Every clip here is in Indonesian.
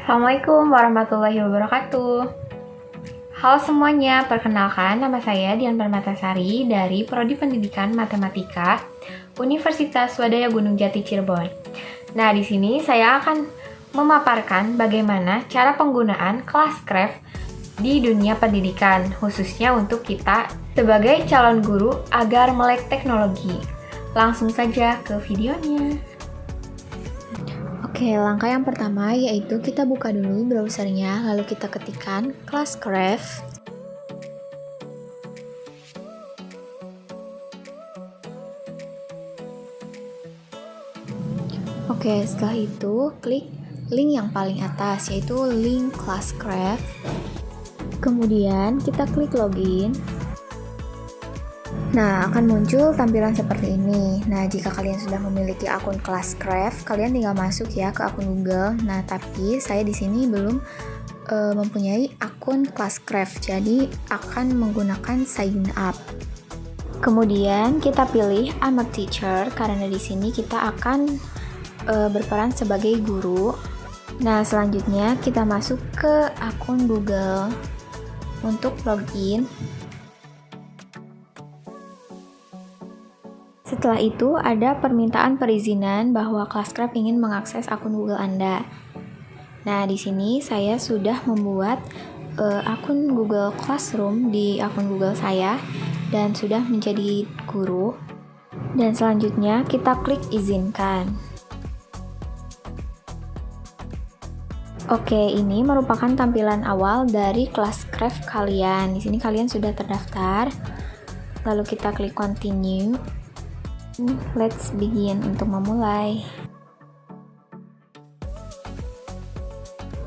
Assalamualaikum warahmatullahi wabarakatuh. Halo semuanya, perkenalkan nama saya Dian Permatasari dari Prodi Pendidikan Matematika Universitas Wadaya Gunung Jati Cirebon. Nah, di sini saya akan memaparkan bagaimana cara penggunaan Classcraft di dunia pendidikan, khususnya untuk kita sebagai calon guru agar melek teknologi. Langsung saja ke videonya. Oke, langkah yang pertama yaitu kita buka dulu browsernya, lalu kita ketikkan Classcraft. Oke, setelah itu klik link yang paling atas, yaitu link Classcraft. Kemudian kita klik login. Nah, akan muncul tampilan seperti ini. Nah, jika kalian sudah memiliki akun Classcraft, kalian tinggal masuk ya ke akun Google. Nah, tapi saya di sini belum mempunyai akun Classcraft, jadi akan menggunakan sign up. Kemudian kita pilih I'm a teacher karena di sini kita akan berperan sebagai guru. Nah, selanjutnya kita masuk ke akun Google untuk login. Setelah itu ada permintaan perizinan bahwa Classcraft ingin mengakses akun Google Anda. Nah, di sini saya sudah membuat akun Google Classroom di akun Google saya dan sudah menjadi guru. Dan selanjutnya kita klik izinkan. Oke, ini merupakan tampilan awal dari Classcraft kalian. Di sini kalian sudah terdaftar. Lalu kita klik continue. Let's begin untuk memulai.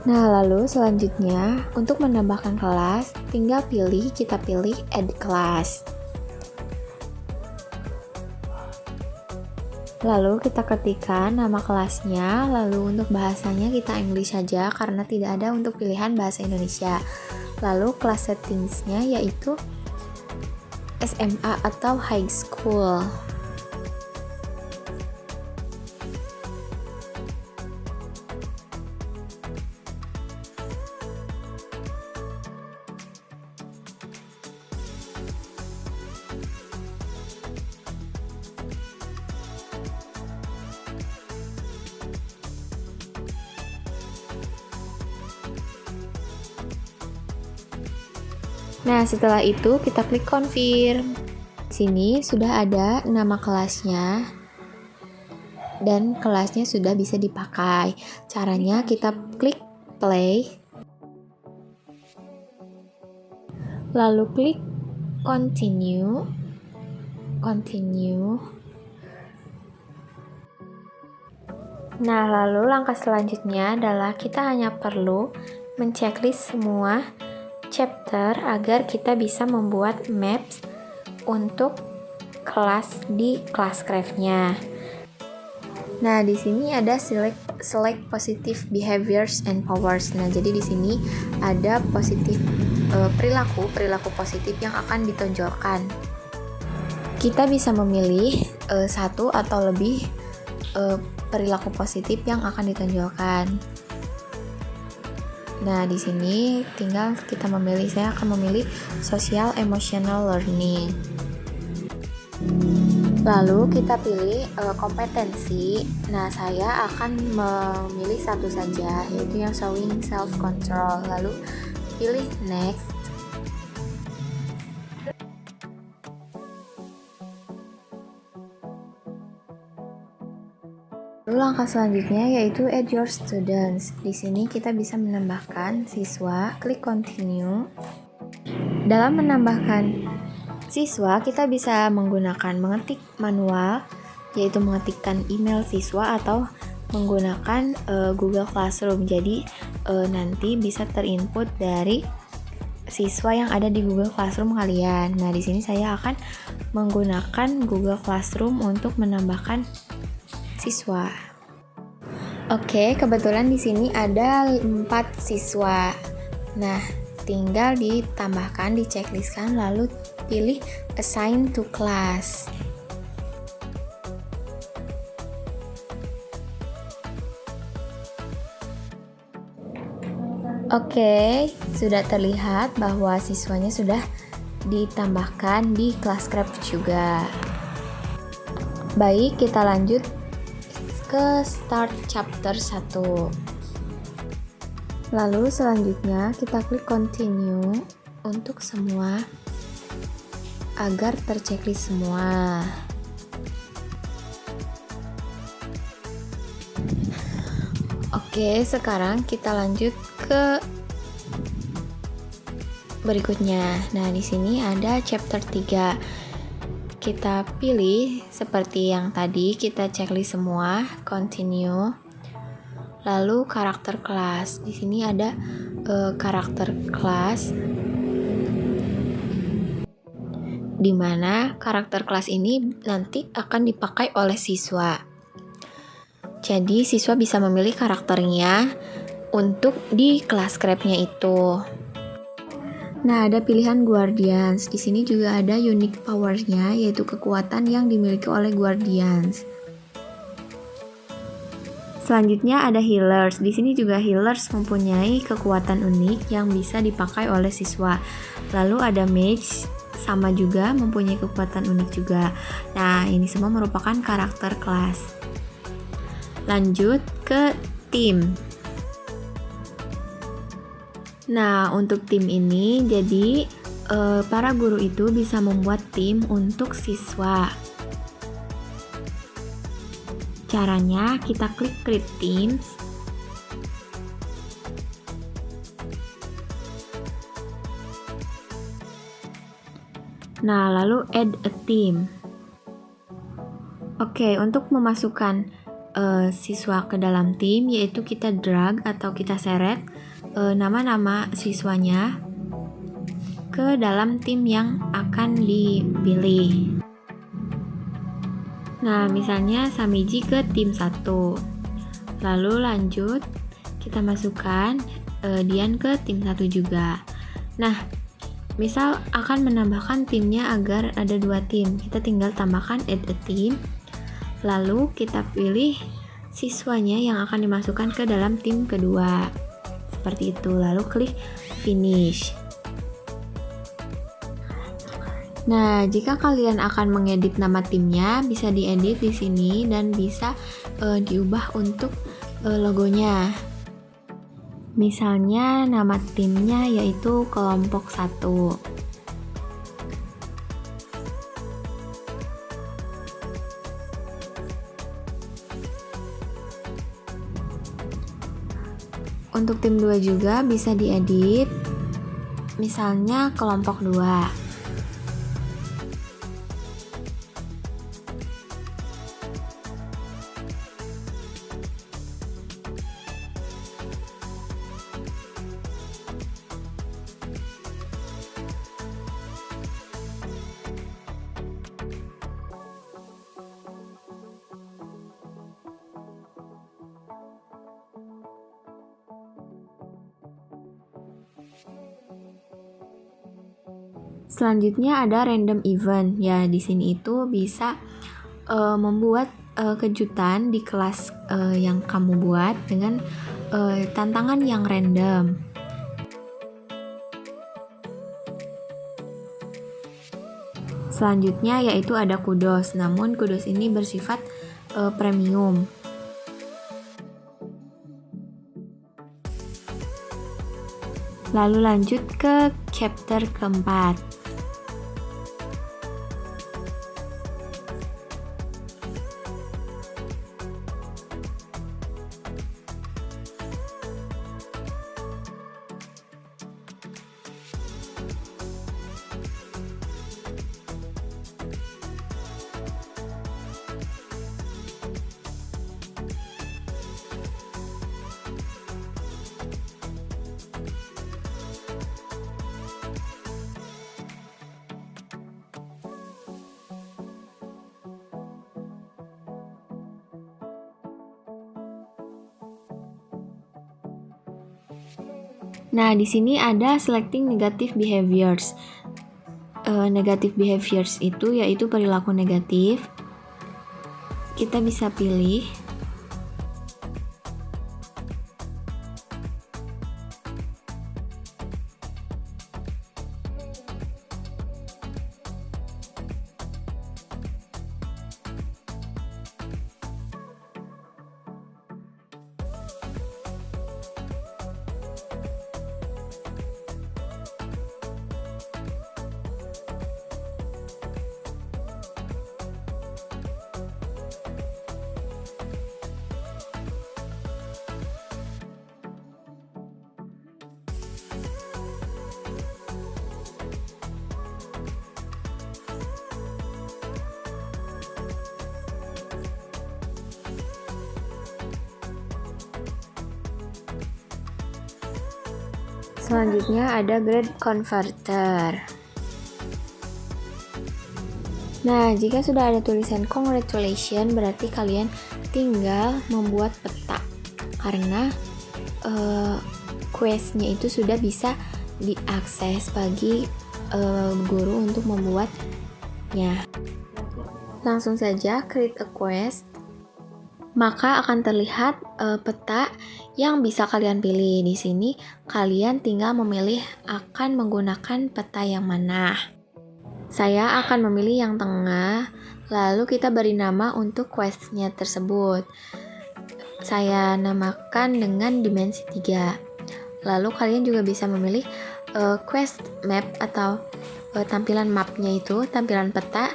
Nah, lalu selanjutnya untuk menambahkan kelas, tinggal kita pilih add class. Lalu kita ketikkan nama kelasnya, lalu untuk bahasanya kita English saja karena tidak ada untuk pilihan bahasa Indonesia. Lalu kelas settingsnya yaitu SMA atau high school. Nah, setelah itu kita klik confirm. Sini sudah ada nama kelasnya dan kelasnya sudah bisa dipakai. Caranya kita klik play, lalu klik continue. Nah, lalu langkah selanjutnya adalah kita hanya perlu menceklis semua chapter agar kita bisa membuat maps untuk kelas di Classcraft-nya. Nah, di sini ada select positive behaviors and powers. Nah, jadi di sini ada perilaku positif yang akan ditonjolkan. Kita bisa memilih satu atau lebih perilaku positif yang akan ditonjolkan. Nah, di sini tinggal kita memilih, saya akan memilih social emotional learning. Lalu kita pilih kompetensi. Nah, saya akan memilih satu saja, yaitu yang showing self control. Lalu pilih next. Lalu langkah selanjutnya yaitu add your students. Di sini kita bisa menambahkan siswa, klik continue. Dalam menambahkan siswa, kita bisa menggunakan mengetik manual, yaitu mengetikkan email siswa atau menggunakan Google Classroom. Jadi nanti bisa terinput dari siswa yang ada di Google Classroom kalian. Nah, di sini saya akan menggunakan Google Classroom untuk menambahkan siswa. Oke, kebetulan di sini ada 4 siswa. Nah, tinggal ditambahkan, dicekliskan, lalu pilih assign to class. Oke, sudah terlihat bahwa siswanya sudah ditambahkan di kelas craft juga. Baik, kita lanjut ke start chapter 1. Lalu selanjutnya kita klik continue untuk semua agar terchecklist semua. Oke, sekarang kita lanjut ke berikutnya. Nah, di sini ada chapter 3. Kita pilih seperti yang tadi, kita checklist semua, continue. Lalu karakter kelas. Di sini ada karakter kelas, di mana karakter kelas ini nanti akan dipakai oleh siswa. Jadi siswa bisa memilih karakternya untuk di kelas craft-nya itu. Nah, ada pilihan Guardians. Di sini juga ada unique power-nya, yaitu kekuatan yang dimiliki oleh Guardians. Selanjutnya ada healers. Di sini juga healers mempunyai kekuatan unik yang bisa dipakai oleh siswa. Lalu ada mage, sama juga mempunyai kekuatan unik juga. Nah, ini semua merupakan karakter kelas. Lanjut ke tim. Nah, untuk tim ini, jadi para guru itu bisa membuat tim untuk siswa. Caranya, kita klik create teams. Nah, lalu add a team. Oke, untuk memasukkan siswa ke dalam tim, yaitu kita drag atau kita seret nama-nama siswanya ke dalam tim yang akan dipilih. Nah, misalnya Samiji ke tim 1. Lalu lanjut, kita masukkan Dian ke tim 1 juga. Nah, misal akan menambahkan timnya agar ada 2 tim. Kita tinggal tambahkan add a team. Lalu kita pilih siswanya yang akan dimasukkan ke dalam tim kedua. Seperti itu. Lalu klik finish. Nah, jika kalian akan mengedit nama timnya, bisa diedit di sini dan bisa diubah untuk logonya. Misalnya nama timnya yaitu kelompok 1. Untuk tim 2 juga bisa diedit. Misalnya kelompok 2. Selanjutnya ada random event. Ya, di sini itu bisa membuat kejutan di kelas yang kamu buat dengan tantangan yang random. Selanjutnya yaitu ada kudos. Namun kudos ini bersifat premium. Lalu lanjut ke chapter keempat. Nah, di sini ada selecting negative behaviors. Negative behaviors itu yaitu perilaku negatif. Kita bisa pilih. Selanjutnya ada grade converter. Nah, jika sudah ada tulisan congratulations, berarti kalian tinggal membuat peta. Karena questnya itu sudah bisa diakses bagi guru untuk membuatnya. Langsung saja create a quest. Maka akan terlihat peta yang bisa kalian pilih. Di sini kalian tinggal memilih akan menggunakan peta yang mana. Saya akan memilih yang tengah, lalu kita beri nama untuk questnya tersebut. Saya namakan dengan dimensi 3. Lalu kalian juga bisa memilih quest map atau tampilan mapnya itu, tampilan peta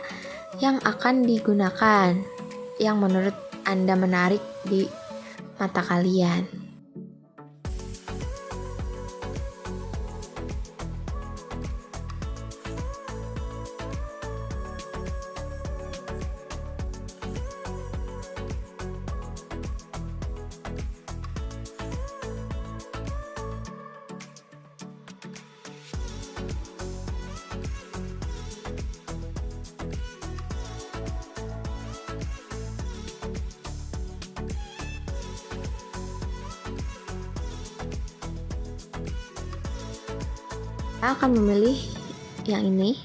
yang akan digunakan, yang menurut Anda menarik di mata kalian. Saya akan memilih yang ini.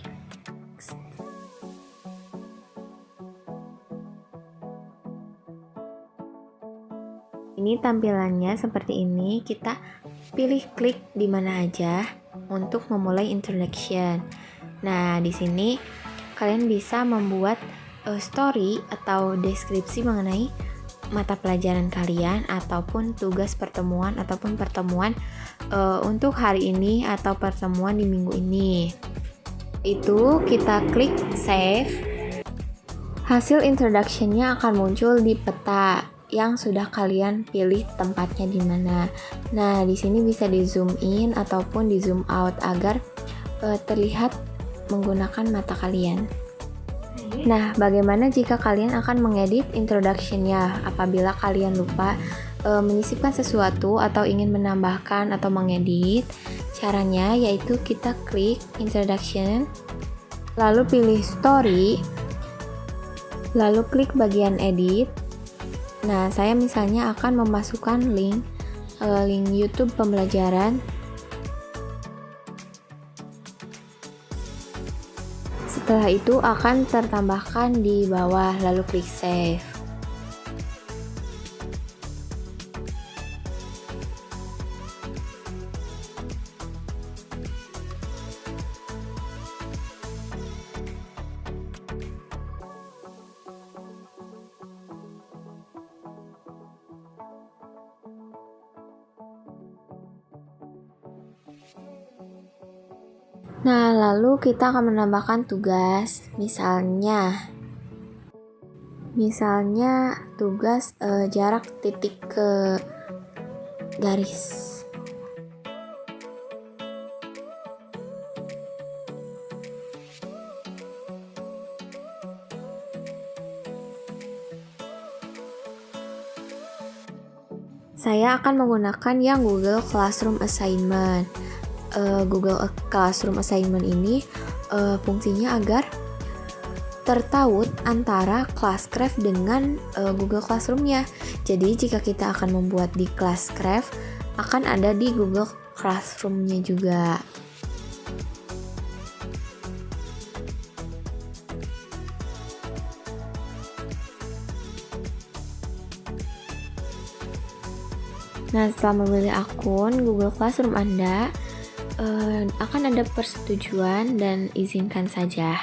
Ini tampilannya seperti ini. Kita pilih klik di mana aja untuk memulai introduction. Nah, di sini kalian bisa membuat story atau deskripsi mengenai mata pelajaran kalian ataupun tugas pertemuan ataupun pertemuan untuk hari ini atau pertemuan di minggu ini. Itu kita klik save. Hasil introduction-nya akan muncul di peta yang sudah kalian pilih tempatnya di mana. Nah, di sini bisa di zoom in ataupun di zoom out agar terlihat menggunakan mata kalian. Nah, bagaimana jika kalian akan mengedit introduction-nya? Apabila kalian lupa menyisipkan sesuatu atau ingin menambahkan atau mengedit, caranya yaitu kita klik introduction, lalu pilih story, lalu klik bagian edit. Nah, saya misalnya akan memasukkan link YouTube pembelajaran. Setelah itu akan tertambahkan di bawah, lalu klik save. Nah, lalu kita akan menambahkan tugas, misalnya tugas jarak titik ke garis. Saya akan menggunakan yang Google Classroom Assignment. Google Classroom Assignment ini fungsinya agar tertaut antara Classcraft dengan Google Classroom-nya. Jadi jika kita akan membuat di Classcraft, akan ada di Google Classroom-nya juga. Nah, setelah memilih akun Google Classroom Anda, akan ada persetujuan dan izinkan saja.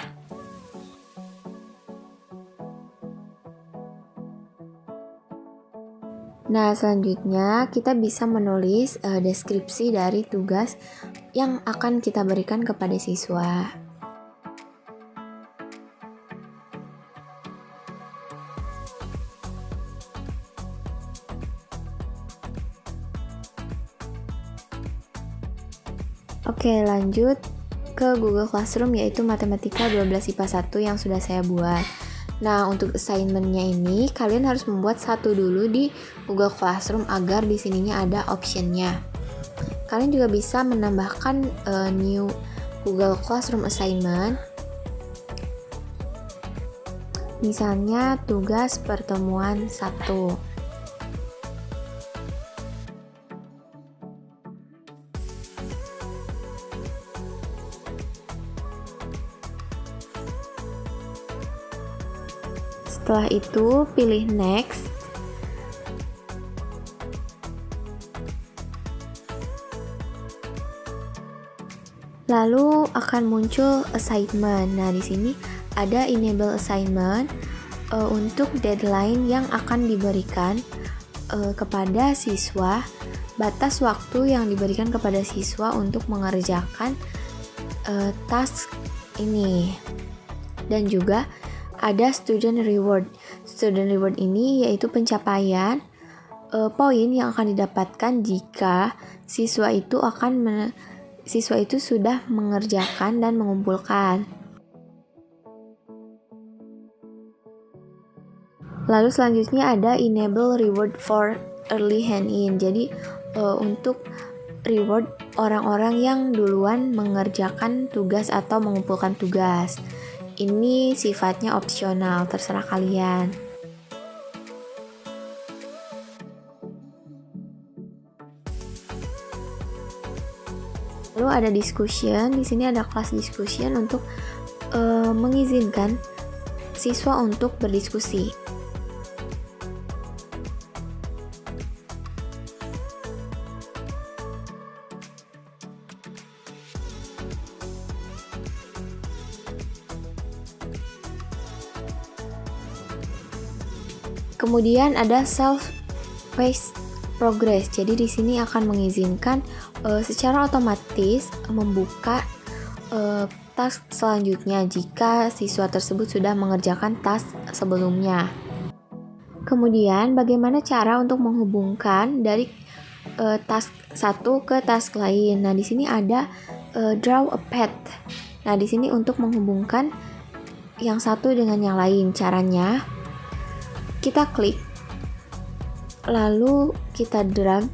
Nah, selanjutnya kita bisa menulis deskripsi dari tugas yang akan kita berikan kepada siswa. Oke, lanjut ke Google Classroom, yaitu Matematika 12 IPA 1 yang sudah saya buat. Nah, untuk assignment-nya ini kalian harus membuat satu dulu di Google Classroom agar di sininya ada option-nya. Kalian juga bisa menambahkan new Google Classroom assignment. Misalnya tugas pertemuan 1. Setelah itu, pilih next. Lalu akan muncul assignment. Nah, di sini ada enable assignment untuk deadline yang akan diberikan kepada siswa, batas waktu yang diberikan kepada siswa untuk mengerjakan task ini. Dan juga ada student reward. Student reward ini yaitu pencapaian poin yang akan didapatkan jika siswa itu sudah mengerjakan dan mengumpulkan. Lalu selanjutnya ada enable reward for early hand-in. Jadi untuk reward orang-orang yang duluan mengerjakan tugas atau mengumpulkan tugas. Ini sifatnya opsional, terserah kalian. Lalu ada discussion. Di sini ada kelas discussion untuk mengizinkan siswa untuk berdiskusi. Kemudian ada self-paced progress. Jadi di sini akan mengizinkan secara otomatis membuka task selanjutnya jika siswa tersebut sudah mengerjakan task sebelumnya. Kemudian bagaimana cara untuk menghubungkan dari task satu ke task lain. Nah, di sini ada draw a path. Nah, di sini untuk menghubungkan yang satu dengan yang lain. Caranya kita klik, lalu kita drag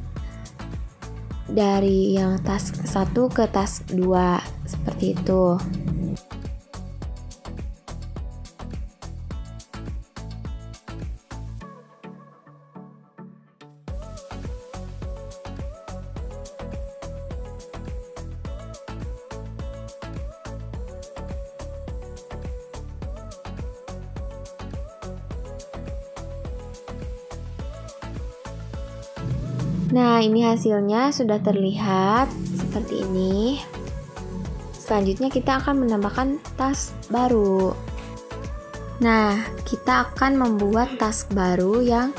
dari yang task 1 ke task 2, seperti itu. Nah, ini hasilnya sudah terlihat seperti ini. Selanjutnya kita akan menambahkan task baru. Nah, kita akan membuat task baru yang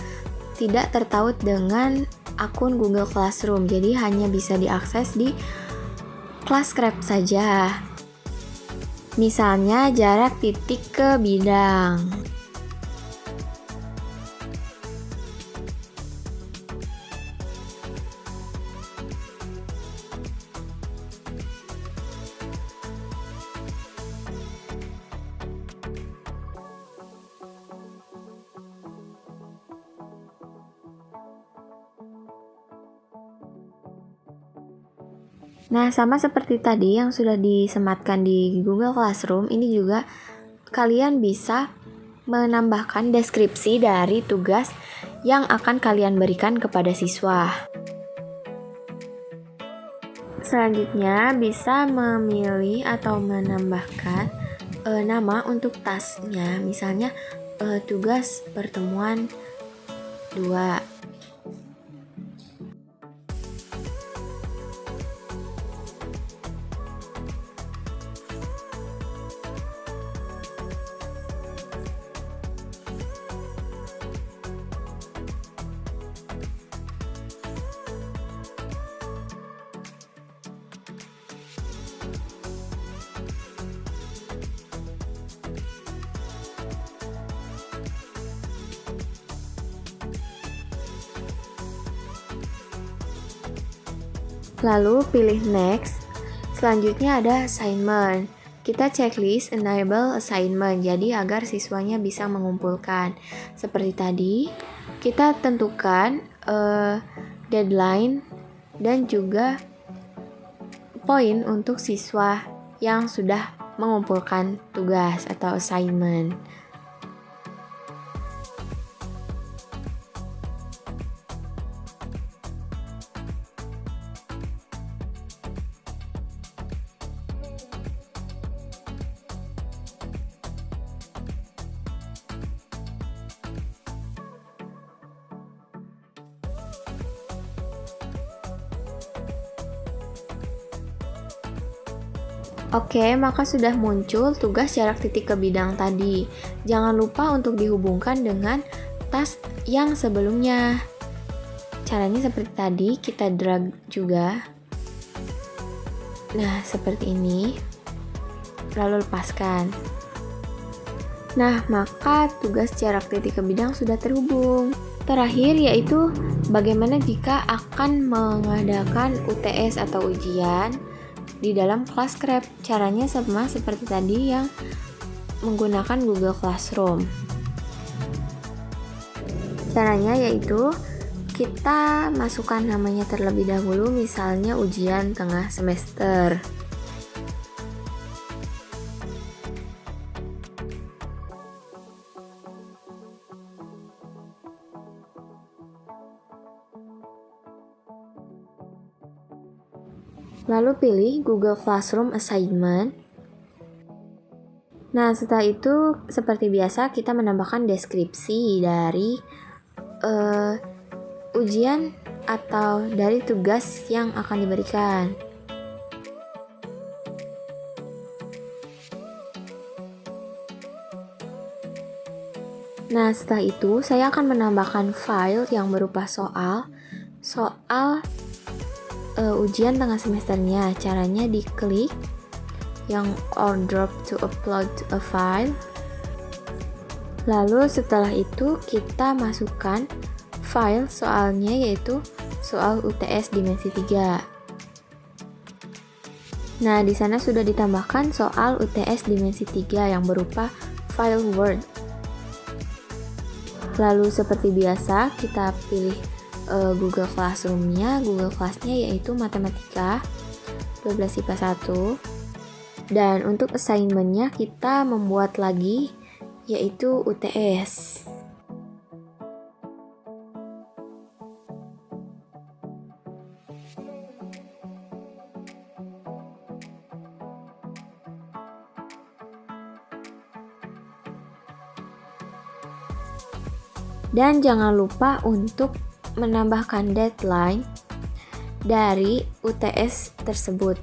tidak tertaut dengan akun Google Classroom. Jadi hanya bisa diakses di Classcraft saja. Misalnya jarak titik ke bidang. Nah, sama seperti tadi yang sudah disematkan di Google Classroom, ini juga kalian bisa menambahkan deskripsi dari tugas yang akan kalian berikan kepada siswa. Selanjutnya, bisa memilih atau menambahkan nama untuk tasknya, misalnya tugas pertemuan 2. Lalu pilih next. Selanjutnya ada assignment. Kita checklist enable assignment, jadi agar siswanya bisa mengumpulkan. Seperti tadi, kita tentukan deadline dan juga poin untuk siswa yang sudah mengumpulkan tugas atau assignment. Oke, maka sudah muncul tugas jarak titik ke bidang tadi. Jangan lupa untuk dihubungkan dengan tas yang sebelumnya. Caranya seperti tadi, kita drag juga. Nah, seperti ini. Lalu lepaskan. Nah, maka tugas jarak titik ke bidang sudah terhubung. Terakhir yaitu bagaimana jika akan mengadakan UTS atau ujian di dalam kelas Craft. Caranya sama seperti tadi yang menggunakan Google Classroom. Caranya yaitu kita masukkan namanya terlebih dahulu, misalnya ujian tengah semester. Lalu pilih Google Classroom Assignment. Nah, setelah itu seperti biasa kita menambahkan deskripsi dari ujian atau dari tugas yang akan diberikan. Nah, setelah itu saya akan menambahkan file yang berupa soal ujian tengah semesternya. Caranya diklik yang drop to upload to a file. Lalu setelah itu kita masukkan file soalnya, yaitu soal UTS dimensi 3. Nah, di sana sudah ditambahkan soal UTS dimensi 3 yang berupa file Word. Lalu seperti biasa kita pilih Google Classroom-nya, Google Class-nya yaitu Matematika 12 IPA 1. Dan untuk assignment-nya kita membuat lagi yaitu UTS. Dan jangan lupa untuk menambahkan deadline dari UTS tersebut.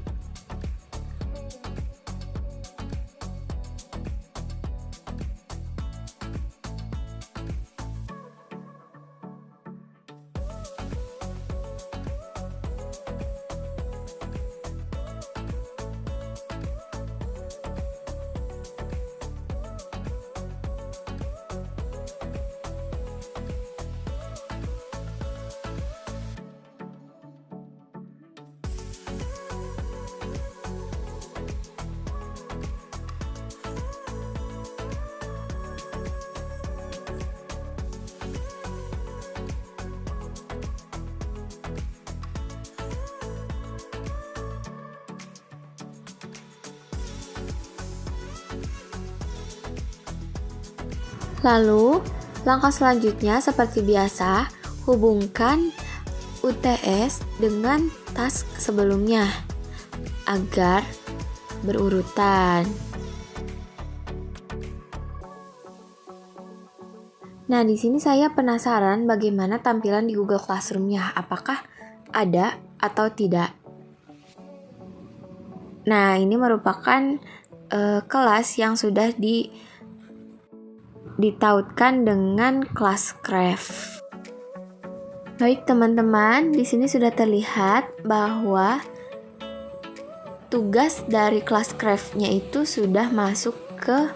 Lalu, langkah selanjutnya seperti biasa, hubungkan UTS dengan task sebelumnya agar berurutan. Nah, di sini saya penasaran bagaimana tampilan di Google Classroom-nya. Apakah ada atau tidak? Nah, ini merupakan kelas yang sudah ditautkan dengan kelas Craft. Baik teman-teman, di sini sudah terlihat bahwa tugas dari kelas Craft-nya itu sudah masuk ke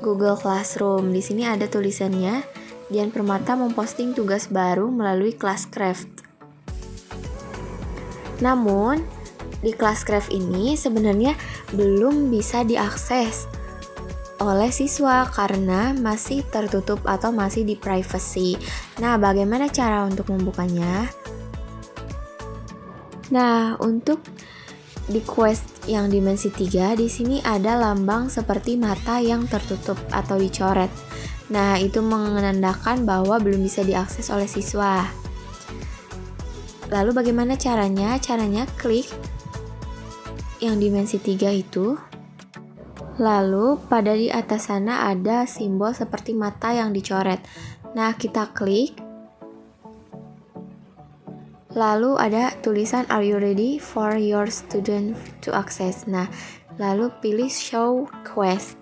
Google Classroom. Di sini ada tulisannya, Dian Permata memposting tugas baru melalui kelas Craft. Namun, di kelas Craft ini sebenarnya belum bisa diakses oleh siswa karena masih tertutup atau masih di privacy. Nah, bagaimana cara untuk membukanya? Nah, untuk di quest yang dimensi 3, di sini ada lambang seperti mata yang tertutup atau dicoret. Nah, itu menandakan bahwa belum bisa diakses oleh siswa. Lalu bagaimana caranya? Caranya klik yang dimensi 3 itu. Lalu pada di atas sana ada simbol seperti mata yang dicoret. Nah, kita klik. Lalu ada tulisan "Are you ready for your student to access?" Nah, lalu pilih show quest.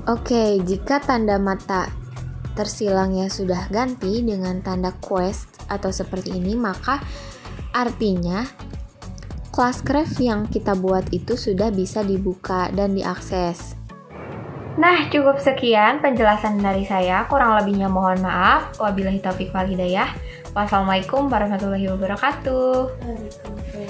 Oke, jika tanda mata tersilangnya sudah ganti dengan tanda quest atau seperti ini, maka artinya kelas craft yang kita buat itu sudah bisa dibuka dan diakses. Nah, cukup sekian penjelasan dari saya. Kurang lebihnya mohon maaf. Wabillahi taufiq wal hidayah. Wassalamualaikum warahmatullahi wabarakatuh.